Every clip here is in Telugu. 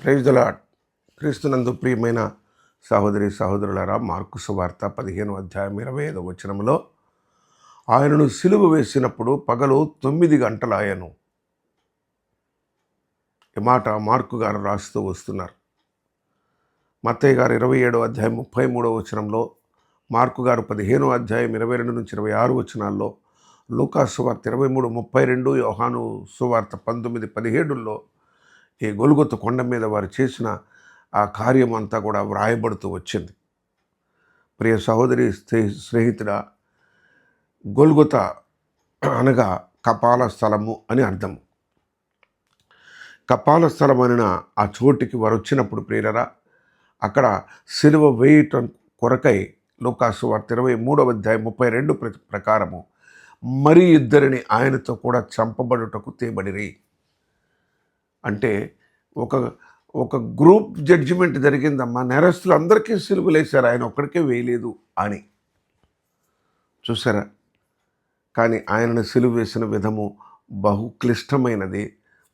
Praise the lord. క్రీస్తునందు ప్రియమైన సహోదరి సహోదరులారా, మార్కు సువార్త 15వ అధ్యాయం 25వ వచనంలో ఆయనను సిలువ వేసినప్పుడు పగలు 9 గంటలాయను. ఈ మాట మార్కు గారు రాస్తూ వస్తున్నారు. మత్తయి గారు 27వ అధ్యాయం 33వ వచనంలో, మార్కు గారు 15వ అధ్యాయం 22 నుంచి 26 వచనాల్లో, లూకా సువార్త 23:32, యోహాను సువార్త 19:17లో ఈ గొల్గొత కొండ మీద వారు చేసిన ఆ కార్యం అంతా కూడా వ్రాయబడుతూ వచ్చింది. ప్రియ సహోదరి స్నేహితుడా, గొల్గొత అనగా కపాల స్థలము అని అర్థము. కపాల స్థలం అనిన ఆ చోటికి వారు వచ్చినప్పుడు ప్రియులరా, అక్కడ సిలువ వేయటం కొరకై లూకా సువార్త 23వ అధ్యాయం 32 ప్రకారము మరి ఇద్దరిని ఆయనతో కూడా చంపబడుటకు తేబడిరి. అంటే ఒక గ్రూప్ జడ్జిమెంట్ జరిగిందమ్మా, నేరస్తులు అందరికీ సిలువలేశారు, ఆయన ఒక్కడికే వేయలేదు అని. చూసారా? కానీ ఆయనను సిలువ వేసిన విధము బహు క్లిష్టమైనది,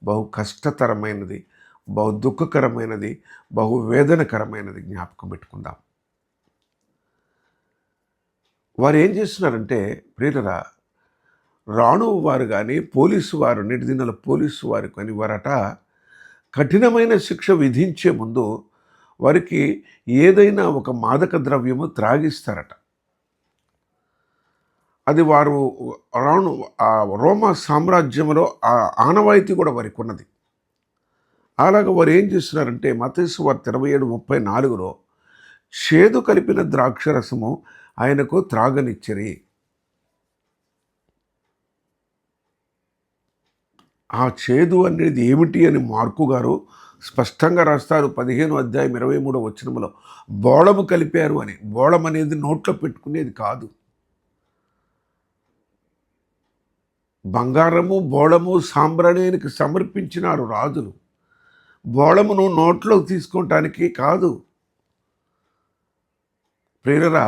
బహు కష్టతరమైనది, బహు దుఃఖకరమైనది, బహు వేదనకరమైనది. జ్ఞాపకం పెట్టుకుందాం. వారు ఏం చేస్తున్నారంటే ప్రియులరా, రాణు వారు కానీ పోలీసు వారు, నేటి దినాల పోలీసు వారు కానీ వారట కఠినమైన శిక్ష విధించే ముందు వారికి ఏదైనా ఒక మాదక ద్రవ్యము త్రాగిస్తారట. అది వారు రోమా సామ్రాజ్యంలో ఆ ఆనవాయితీ కూడా వారికి ఉన్నది. అలాగ వారు ఏం చేస్తున్నారంటే మత్తయి సువార్త 27:34లో చేదు కలిపిన ద్రాక్షరసము ఆయనకు త్రాగనిచ్చిరి. ఆ చేదు అనేది ఏమిటి అని మార్కు గారు స్పష్టంగా రాస్తారు. 15వ అధ్యాయం 23వ వచనంలో బోళము కలిపారు అని. బోళం అనేది నోట్లో పెట్టుకునేది కాదు. బంగారము బోళము సాంబ్రాణికి సమర్పించినారు రాజులు. బోళమును నోట్లో తీసుకోవటానికి కాదు. ప్రేరరా,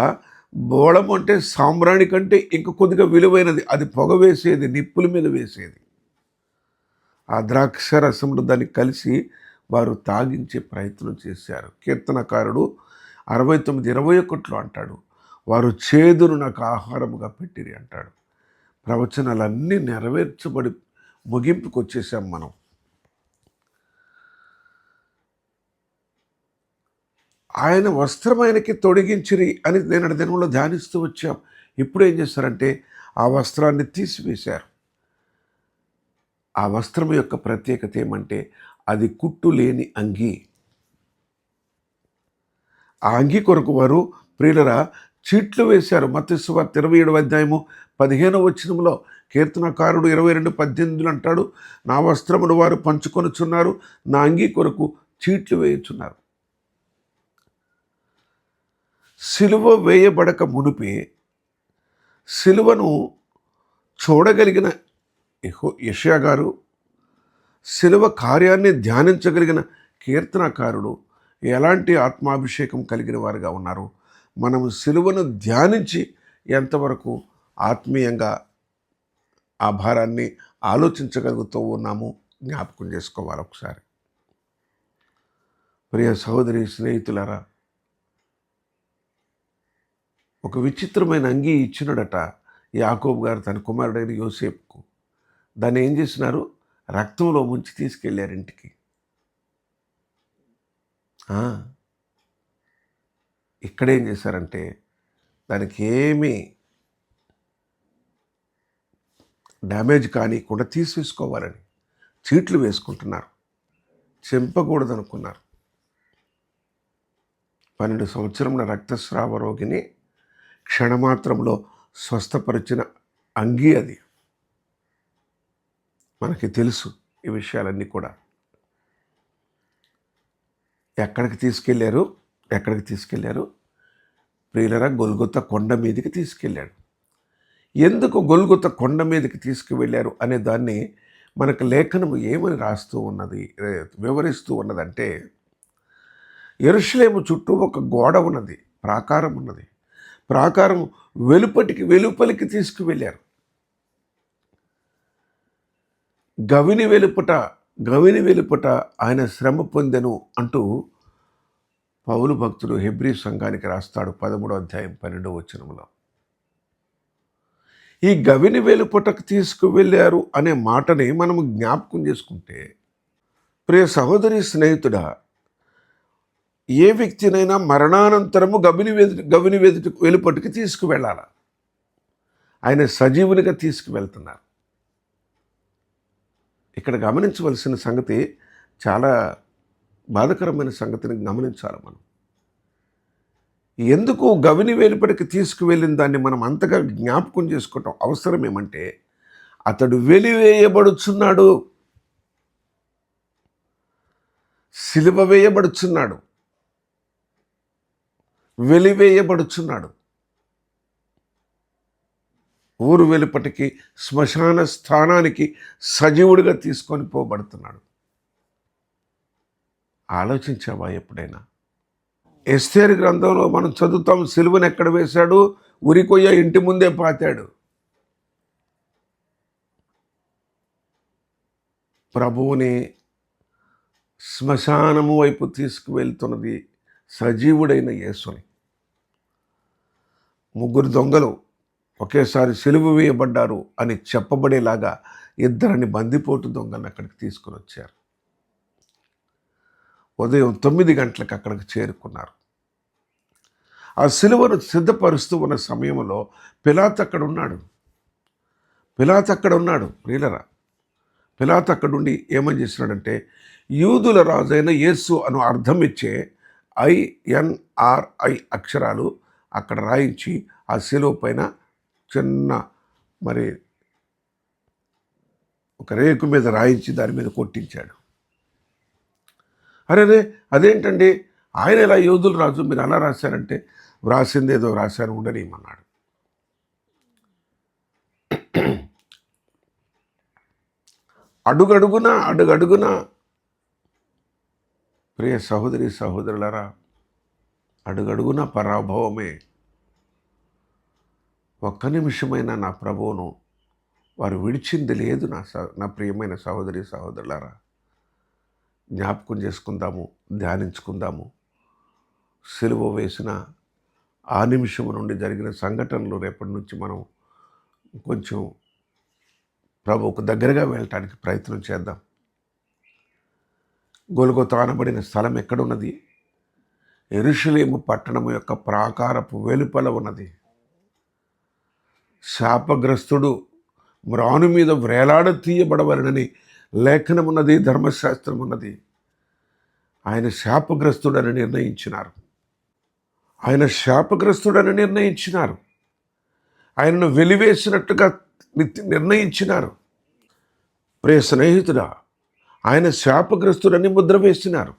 బోళము అంటే సాంబ్రాణి కంటే ఇంక కొద్దిగా విలువైనది. అది పొగ వేసేది, నిప్పుల మీద వేసేది. ఆ ద్రాక్షరసంలో దాన్ని కలిసి వారు తాగించే ప్రయత్నం చేశారు. కీర్తనకారుడు 69:21 అంటాడు, వారు చేదును నాకు ఆహారముగా పెట్టిరి అంటాడు. ప్రవచనాలన్నీ నెరవేర్చబడి ముగింపుకు వచ్చేసాం మనం. ఆయన వస్త్రం ఆయనకి తొడిగించిరి అని నేను దినంలో ధ్యానిస్తూ వచ్చాం. ఇప్పుడు ఏం చేస్తారంటే ఆ వస్త్రాన్ని తీసివేశారు. ఆ వస్త్రం యొక్క ప్రత్యేకత ఏమంటే అది కుట్టు లేని అంగి. ఆ అంగి కొరకు వారు ప్రియులరా చీట్లు వేశారు. మత్తయి సువార్త 27వ అధ్యాయము 15వ వచనంలో కీర్తనకారుడు 22:18 అంటాడు, నా వస్త్రమును వారు పంచుకొనుచున్నారు, నా అంగి కొరకు చీట్లు వేయుచున్నారు. సిలువ వేయబడక మునిపే సిలువను చూడగలిగిన యెషయా గారు, సిలువ కార్యాన్ని ధ్యానించగలిగిన కీర్తనకారుడు ఎలాంటి ఆత్మాభిషేకం కలిగిన వారుగా ఉన్నారు. మనము సిలువను ధ్యానించి ఎంతవరకు ఆత్మీయంగా ఆ భారాన్ని ఆలోచించగలుగుతూ ఉన్నాము జ్ఞాపకం చేసుకోవాలి ఒకసారి. ప్రియ సహోదరి స్నేహితులారా, ఒక విచిత్రమైన అంగీ ఇచ్చినడట యాకోబు గారు తన కుమారుడైన యోసేపుకు. దాన్ని ఏం చేసినారు? రక్తంలో ముంచి తీసుకెళ్ళారు ఇంటికి. ఇక్కడేం చేశారంటే దానికి ఏమీ డ్యామేజ్ కానికుండా తీసేసుకోవాలని చీట్లు వేసుకుంటున్నారు. చెంపకూడదు అనుకున్నారు. 12 సంవత్సరముల రక్తస్రావ రోగిని క్షణమాత్రంలో స్వస్థపరిచిన అంగీ అది. మనకి తెలుసు ఈ విషయాలన్నీ కూడా. ఎక్కడికి తీసుకెళ్ళారు ప్రియులరా? గొల్గొత కొండ మీదకి తీసుకెళ్ళాడు. ఎందుకు గొల్గొత కొండ మీదకి తీసుకువెళ్ళారు అనే దాన్ని మనకు లేఖనము ఏమని వివరిస్తూ ఉన్నదంటే, యెరూషలేము చుట్టూ ఒక గోడ ఉన్నది, ప్రాకారం ఉన్నది. ప్రాకారం వెలుపలికి తీసుకువెళ్ళారు. గవిని వెలుపట గవిని వెలుపట ఆయన శ్రమ పొందెను అంటూ పౌలు భక్తుడు హెబ్రీ సంఘానికి రాస్తాడు 13వ అధ్యాయం 12వ వచనంలో. ఈ గవిని వెలుపటకు తీసుకువెళ్ళారు అనే మాటని మనము జ్ఞాపకం చేసుకుంటే, ప్రియ సహోదరి స్నేహితుడా, ఏ వ్యక్తినైనా మరణానంతరము గవిని వెలుపటికి తీసుకువెళ్ళాలి. ఆయన సజీవునిగా తీసుకువెళ్తున్నారు. ఇక్కడ గమనించవలసిన సంగతి, చాలా బాధకరమైన సంగతిని గమనించాలి మనం. ఎందుకు గవిని వెలుపటికి తీసుకువెళ్ళిన దాన్ని మనం అంతగా జ్ఞాపకం చేసుకోవటం అవసరం ఏమంటే, అతడు వెలివేయబడుచున్నాడు, సిలువ వేయబడుచున్నాడు, వెలివేయబడుచున్నాడు. ఊరు వెలుపటికి, శ్మశాన స్థానానికి సజీవుడిగా తీసుకొని పోబడుతున్నాడు. ఆలోచించావా ఎప్పుడైనా? ఎస్తేరు గ్రంథంలో మనం చదువుతాం, సిలువను ఎక్కడ వేశాడు? ఉరికొయ్య ఇంటి ముందే పాతాడు. ప్రభువుని శ్మశానము వైపు తీసుకువెళ్తున్నది సజీవుడైన యేసుని. ముగ్గురు దొంగలు ఒకేసారి సిలువ వేయబడ్డారు అని చెప్పబడేలాగా ఇద్దరిని బందిపోటు దొంగలను అక్కడికి తీసుకుని వచ్చారు. ఉదయం 9 గంటలకు అక్కడికి చేరుకున్నారు. ఆ సిలువను సిద్ధపరుస్తూ ఉన్న సమయంలో పిలాతు అక్కడ ఉన్నాడు. ప్రియులరా, పిలాతు అక్కడుండి ఏమని చేసినాడంటే, యూదుల రాజైన యేసు అను అర్థం ఇచ్చే INRI అక్షరాలు అక్కడ రాయించి ఆ సిలువ పైన చిన్న ఒక రేకు మీద రాయించి దాని మీద కొట్టించాడు. అరే అదేంటండి, ఆయన ఎలా యోధులు రాజు, మీరు అలా రాశారంటే, వ్రాసిందేదో రాశాను, ఉండనియమన్నాడు. అడుగడుగునా ప్రియ సహోదరి సహోదరులారా, అడుగడుగునా పరాభవమే. ఒక్క నిమిషమైనా నా ప్రభువును వారు విడిచింది లేదు. నా ప్రియమైన సహోదరి సహోదరులారా, జ్ఞాపకం చేసుకుందాము, ధ్యానించుకుందాము. సిలువ వేసిన ఆ నిమిషం నుండి జరిగిన సంఘటనలు రేపటి నుంచి మనం కొంచెం ప్రభువుకు దగ్గరగా వెళ్ళటానికి ప్రయత్నం చేద్దాం. గొల్గొతా అనబడిన స్థలం ఎక్కడున్నది? యెరూషలేము పట్టణము యొక్క ప్రాకారపు వెలుపల ఉన్నది. శాపగ్రస్తుడు మ్రాను మీద వ్రేలాడ తీయబడవలనని లేఖనమున్నది, ధర్మశాస్త్రం ఉన్నది. ఆయన శాపగ్రస్తుడని నిర్ణయించినారు. ఆయనను వెలివేసినట్టుగా నిర్ణయించినారు. ప్రియ స్నేహితుడా, ఆయన శాపగ్రస్తుడని ముద్ర వేసినారు.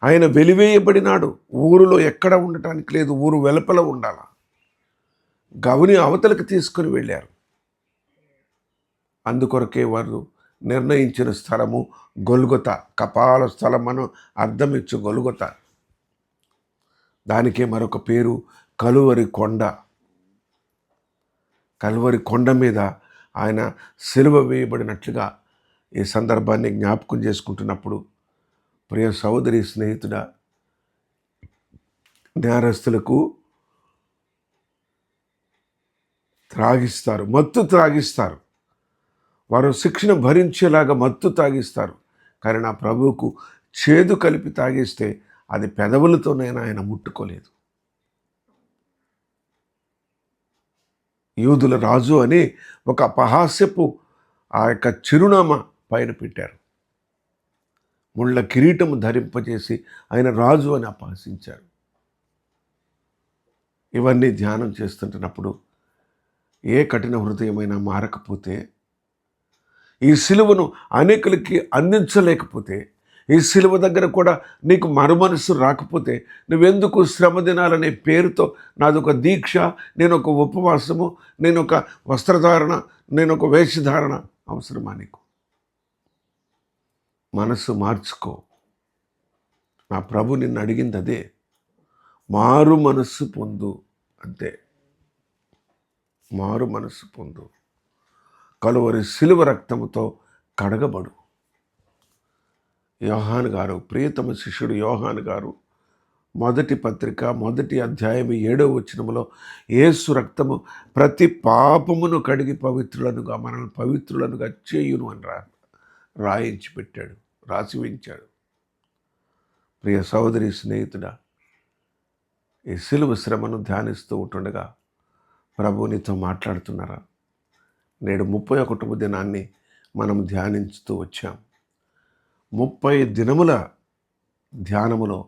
ఆయన వెలివేయబడినాడు. ఊరిలో ఎక్కడ ఉండటానికి లేదు, ఊరు వెలుపల ఉండాల. గవిని అవతలకు తీసుకుని వెళ్ళారు. అందుకొరకే వారు నిర్ణయించిన స్థలము గొల్గొతా, కపాల స్థలం అని అర్థమిచ్చు గొల్గొతా. దానికే మరొక పేరు కలువరి కొండ. కలువరి కొండ మీద ఆయన సిలువ వేయబడినట్లుగా ఈ సందర్భాన్ని జ్ఞాపకం చేసుకుంటున్నప్పుడు, ప్రియ సహోదరి స్నేహితుడా, నేరస్తులకు మత్తు త్రాగిస్తారు. వారు శిక్షణ భరించేలాగా మత్తు తాగిస్తారు. కానీ నా ప్రభువుకు చేదు కలిపి తాగిస్తే అది పెదవులతోనైనా ఆయన ముట్టుకోలేదు. యూదుల రాజు అని ఒక అపహాస్యపు ఆ యొక్క చిరునామా పైన పెట్టారు. ముళ్ళ కిరీటము ధరింపజేసి ఆయన రాజు అని అపహసించారు. ఇవన్నీ ధ్యానం చేస్తుంటున్నప్పుడు ఏ కఠిన హృదయమైనా మారకపోతే, ఈ సిలువను అనేకులకి అందించలేకపోతే, ఈ సిలువ దగ్గర కూడా నీకు మరుమనస్సు రాకపోతే, నువ్వెందుకు శ్రమ దినాలనే పేరుతో నాదొక దీక్ష, నేనొక ఉపవాసము, నేనొక వస్త్రధారణ, నేనొక వేషధారణ అవసరమా నీకు? మనసు మార్చుకో. నా ప్రభు నిన్ను అడిగింది అదే, మారు మనస్సు పొందు, అంతే. మారు మనస్సు పొందు, కలువరి సిలువ రక్తముతో కడగబడు. యోహాను గారు, ప్రియతమ శిష్యుడు యోహాను గారు మొదటి పత్రిక 1వ అధ్యాయం 7వ వచనములో యేసు రక్తము ప్రతి పాపమును కడిగి పవిత్రులనుగా మనల్ని పవిత్రులనుగా చేయును అని రాయించి పెట్టాడు, రాసి ఉంచాడు. ప్రియ సహోదరి స్నేహితుడా, ఈ సిలువ శ్రమను ధ్యానిస్తూ ఉంటుండగా ప్రభువు నీతో మాట్లాడుతున్నారా? నేడు 31వ దినాన్ని మనం ధ్యానించుతూ వచ్చాం. 30 దినముల ధ్యానములో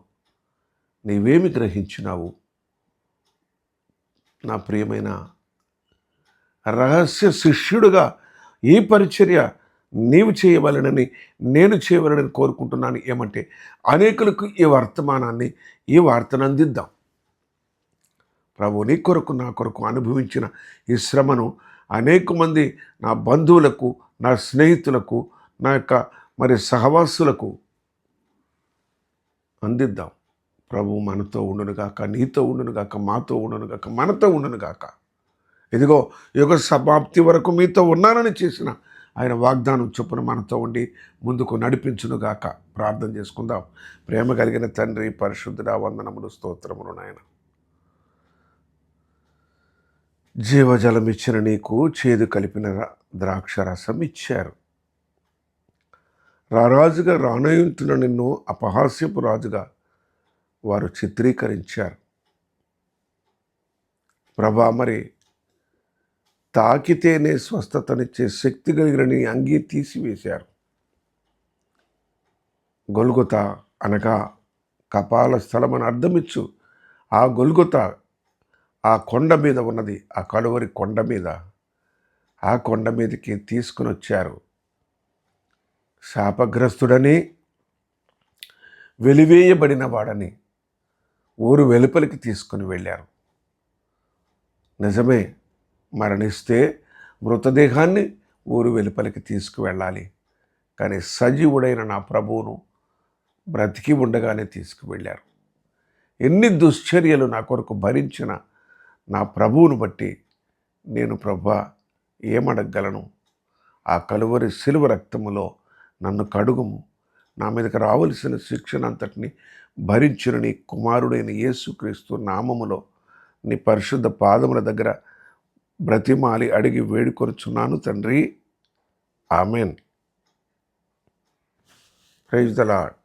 నీవేమి గ్రహించినావు? నా ప్రియమైన రహస్య శిష్యుడుగా ఈ పరిచర్య నీవు చేయవలనని, నేను చేయవలనని కోరుకుంటున్నాను. ఏమంటే అనేకులకు ఈ వర్తమానాన్ని, ఈ వార్తను అందిద్దాం. ప్రభు నీ కొరకు, నా కొరకు అనుభవించిన ఈ శ్రమను అనేక మంది నా బంధువులకు, నా స్నేహితులకు, నా యొక్క సహవాసులకు అందిద్దాం. ప్రభు మనతో ఉండునుగాక, నీతో ఉండునుగాక, మాతో ఉండునుగాక, మనతో ఉండునుగాక. ఇదిగో యుగ సమాప్తి వరకు మీతో ఉన్నానని చేసిన ఆయన వాగ్దానం చొప్పున మనతో ఉండి ముందుకు నడిపించునుగాక. ప్రార్థన చేసుకుందాం. ప్రేమ కలిగిన తండ్రి, పరిశుద్ధుడా, వందనములు, స్తోత్రములు నాయన. జీవజలం ఇచ్చిన నీకు చేదు కలిపిన ద్రాక్ష రసం ఇచ్చారు. రారాజుగా రానయుంటున్న నిన్ను అపహాస్యపు రాజుగా వారు చిత్రీకరించారు. ప్రభా, మరి తాకితేనే స్వస్థతనిచ్చే శక్తి కలిగిన నీ అంగీ తీసివేశారు. గొల్గొతా అనగా కపాల స్థలం అని అర్థమిచ్చు. ఆ గొల్గొతా ఆ కొండ మీద ఉన్నది, ఆ కలువరి కొండ మీద. ఆ కొండ మీదకి తీసుకుని వచ్చారు. శాపగ్రస్తుడని, వెలివేయబడిన వాడని ఊరు వెలుపలికి తీసుకుని వెళ్ళారు. నిజమే, మరణిస్తే మృతదేహాన్ని ఊరు వెలుపలికి తీసుకువెళ్ళాలి. కానీ సజీవుడైన నా ప్రభువును బ్రతికి ఉండగానే తీసుకువెళ్ళారు. ఎన్ని దుశ్చర్యలు నా కొరకు భరించిన నా ప్రభువును బట్టి నేను ప్రభా ఏమడగలను? ఆ కలువరి సిలువ రక్తములో నన్ను కడుగుము. నా మీదకి రావలసిన శిక్షనంతటిని భరించిన నీ కుమారుడైన యేసుక్రీస్తు నామములో నీ పరిశుద్ధ పాదముల దగ్గర బ్రతిమాలి అడిగి వేడుకొనుచున్నాను తండ్రి. ఆమెన్. Praise the lord.